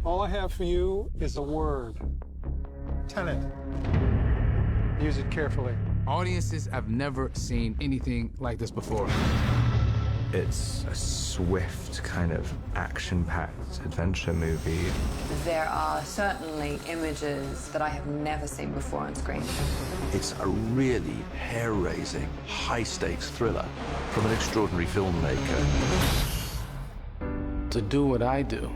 All I have for you is a word. Tenet. Use it carefully. Audiences have never seen anything like this before. It's a swift, kind of action-packed adventure movie. There are certainly images that I have never seen before on screen. It's a really hair-raising, high-stakes thriller from an extraordinary filmmaker. To do what I do,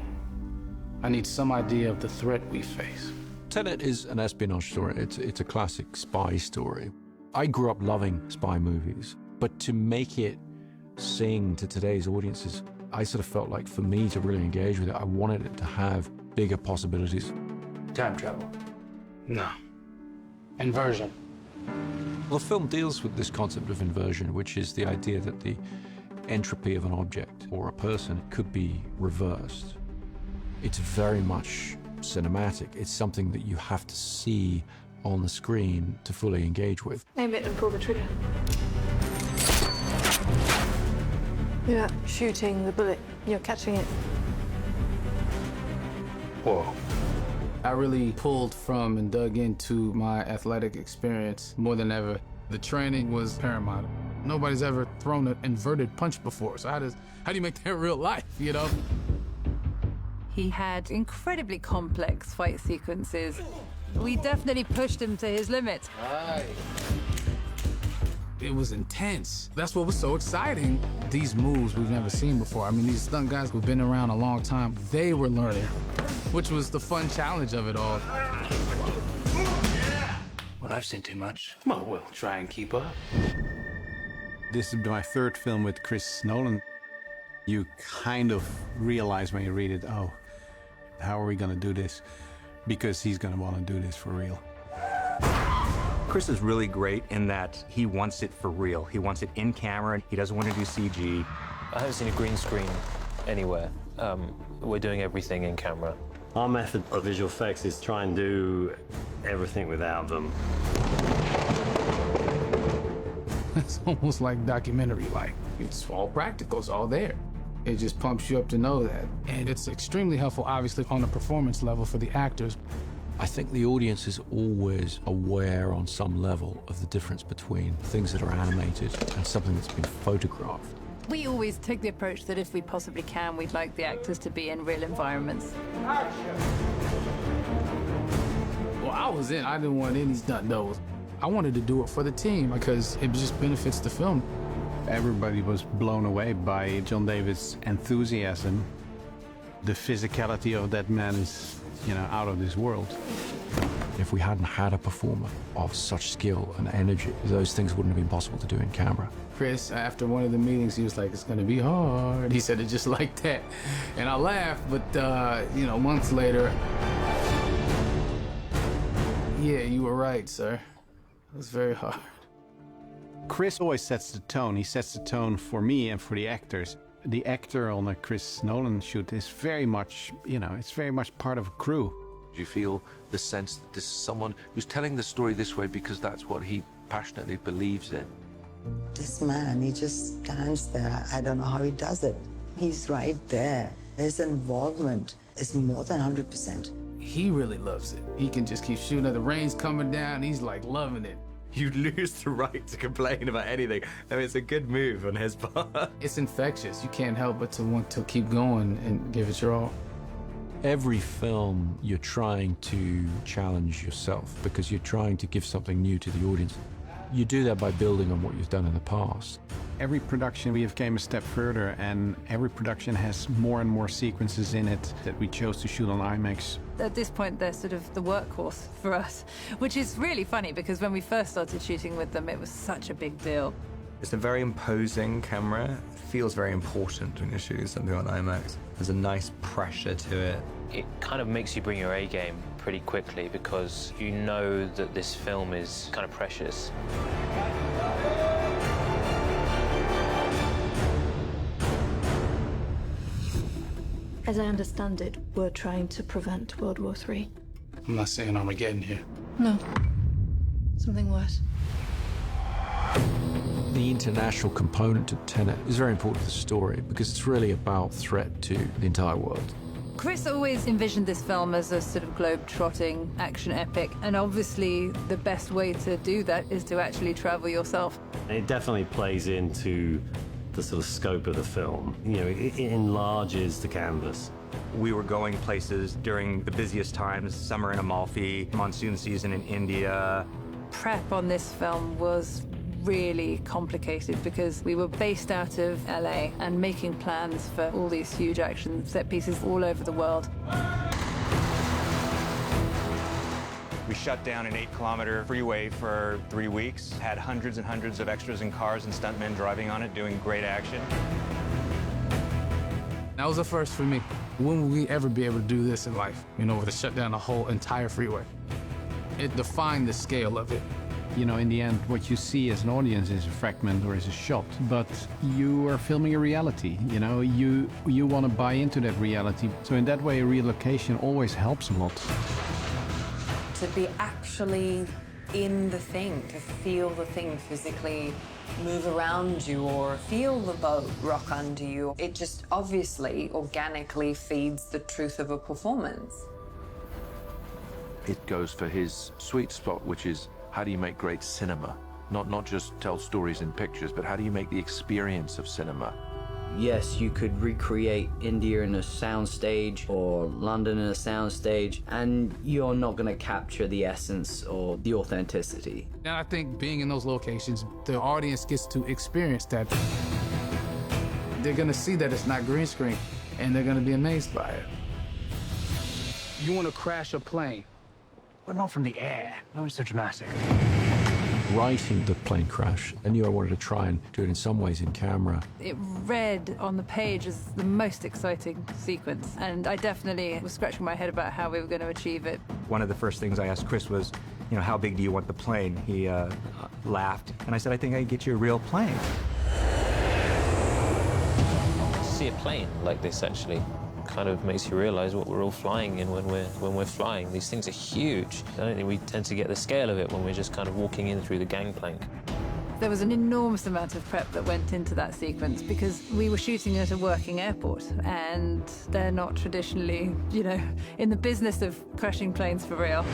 I need some idea of the threat we face. Tenet is an espionage story. It's a classic spy story. I grew up loving spy movies, but to make it sing to today's audiences, I sort of felt like for me to really engage with it, I wanted it to have bigger possibilities. Time travel? No. Inversion? Well, the film deals with this concept of inversion, which is the idea that the entropy of an object or a person could be reversed. It's very much cinematic. It's something that you have to see on the screen to fully engage with. Aim it and pull the trigger. You're not shooting the bullet, you're catching it. Whoa. I really pulled from and dug into my athletic experience more than ever. The training was paramount. Nobody's ever thrown an inverted punch before, so how do you make that real life, you know? He had incredibly complex fight sequences. We definitely pushed him to his limits. Right. It was intense. That's what was so exciting. These moves we've never seen before. I mean, these stunt guys who've been around a long time, they were learning, which was the fun challenge of it all. Well, I've seen too much. Well, we'll try and keep up. This is my third film with Chris Nolan. You kind of realize when you read it, oh, how are we going to do this? Because he's going to want to do this for real. Chris is really great in that he wants it for real. He wants it in camera. He doesn't want to do CG. I haven't seen a green screen anywhere. We're doing everything in camera. Our method of visual effects is try and do everything without them. It's almost like documentary-like. It's all practical, it's all there. It just pumps you up to know that. And it's extremely helpful, obviously, on a performance level for the actors. I think the audience is always aware on some level of the difference between things that are animated and something that's been photographed. We always take the approach that if we possibly can, we'd like the actors to be in real environments. Well, I was in. I didn't want any stunt doubles. I wanted to do it for the team because it just benefits the film. Everybody was blown away by John David's enthusiasm. The physicality of that man is, you know, out of this world. If we hadn't had a performer of such skill and energy, those things wouldn't have been possible to do in camera. Chris, after one of the meetings, he was like, it's gonna be hard. He said it just like that. And I laughed, but, you know, months later, yeah, you were right, sir. It was very hard. Chris always sets the tone. He sets the tone for me and for the actors. The actor on a Chris Nolan shoot is very much, you know, it's very much part of a crew. Do you feel the sense that this is someone who's telling the story this way because that's what he passionately believes in? This man, he just stands there. I don't know how he does it. He's right there. His involvement is more than 100%. He really loves it. He can just keep shooting. The rain's coming down. He's like loving it. You lose the right to complain about anything. I mean, it's a good move on his part. It's infectious. You can't help but to want to keep going and give it your all. Every film, you're trying to challenge yourself because you're trying to give something new to the audience. You do that by building on what you've done in the past. Every production we have came a step further, and every production has more and more sequences in it that we chose to shoot on IMAX. At this point, they're sort of the workhorse for us, which is really funny because when we first started shooting with them, it was such a big deal. It's a very imposing camera. It feels very important when you're shooting something on IMAX. There's a nice pressure to it. It kind of makes you bring your A game pretty quickly because you know that this film is kind of precious. As I understand it, we're trying to prevent World War III. I'm not saying Armageddon here. No. Something worse. The international component to Tenet is very important to the story because it's really about threat to the entire world. Chris always envisioned this film as a sort of globe-trotting action epic, and obviously the best way to do that is to actually travel yourself. It definitely plays into the sort of scope of the film. You know, it enlarges the canvas. We were going places during the busiest times, summer in Amalfi, monsoon season in India. Prep on this film was really complicated because we were based out of LA and making plans for all these huge action set pieces all over the world. We shut down an 8-kilometer freeway for 3 weeks, had hundreds and hundreds of extras and cars and stuntmen driving on it, doing great action. That was a first for me. When will we ever be able to do this in life? You know, to shut down a whole entire freeway. It defined the scale of it. You know, in the end, what you see as an audience is a fragment or is a shot, but you are filming a reality. You know, you want to buy into that reality. So in that way, a relocation always helps a lot. To be actually in the thing, to feel the thing physically move around you or feel the boat rock under you, it just obviously organically feeds the truth of a performance. It goes for his sweet spot, which is how do you make great cinema? Not just tell stories in pictures, but how do you make the experience of cinema? Yes, you could recreate India in a soundstage or London in a soundstage, and you're not going to capture the essence or the authenticity. And I think being in those locations, the audience gets to experience that. They're going to see that it's not green screen, and they're going to be amazed by it. You want to crash a plane, but not from the air. No, it's so dramatic. Writing the plane crash, I knew I wanted to try and do it in some ways in camera. It read on the page as the most exciting sequence, and I definitely was scratching my head about how we were going to achieve it. One of the first things I asked Chris was, you know, how big do you want the plane? He laughed, and I said, I think I can get you a real plane. See a plane like this actually kind of makes you realize what we're all flying in when we're flying. These things are huge. I don't think we tend to get the scale of it when we're just kind of walking in through the gangplank. There was an enormous amount of prep that went into that sequence because we were shooting at a working airport, and they're not traditionally, you know, in the business of crashing planes for real.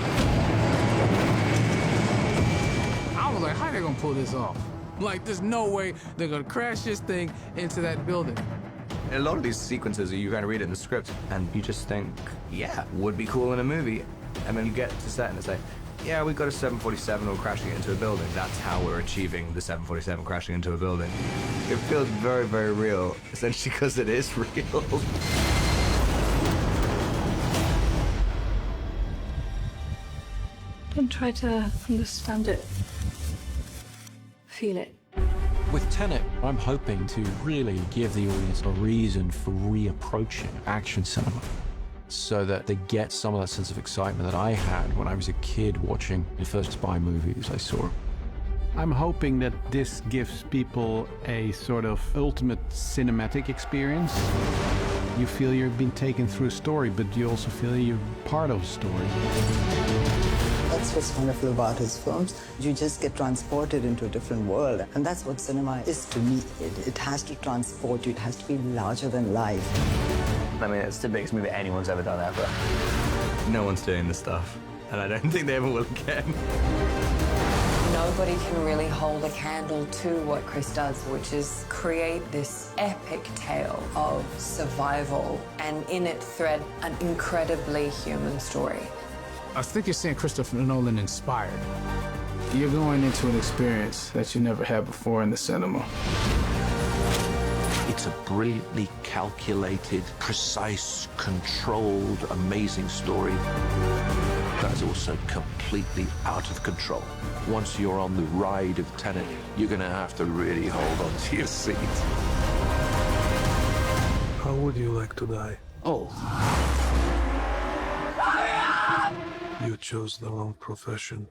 I was like, how are they gonna pull this off? Like, there's no way they're gonna crash this thing into that building. A lot of these sequences, you kind of read it in the script, and you just think, yeah, would be cool in a movie. And then you get to set and it's like, yeah, we've got a 747 or crashing it into a building. That's how we're achieving the 747 crashing into a building. It feels very, very real, essentially because it is real. And try to understand it. Feel it. With Tenet, I'm hoping to really give the audience a reason for reapproaching action cinema so that they get some of that sense of excitement that I had when I was a kid watching the first spy movies I saw. I'm hoping that this gives people a sort of ultimate cinematic experience. You feel you've been taken through a story, but you also feel you're part of a story. That's what's wonderful about his films. You just get transported into a different world. And that's what cinema is to me. It has to transport you. It has to be larger than life. I mean, it's the biggest movie anyone's ever done ever. No one's doing this stuff, and I don't think they ever will again. Nobody can really hold a candle to what Chris does, which is create this epic tale of survival and in it thread an incredibly human story. I think you're seeing Christopher Nolan inspired. You're going into an experience that you never had before in the cinema. It's a brilliantly calculated, precise, controlled, amazing story that is also completely out of control. Once you're on the ride of Tenet, you're going to have to really hold on to your seat. How would you like to die? Oh. You chose the wrong profession.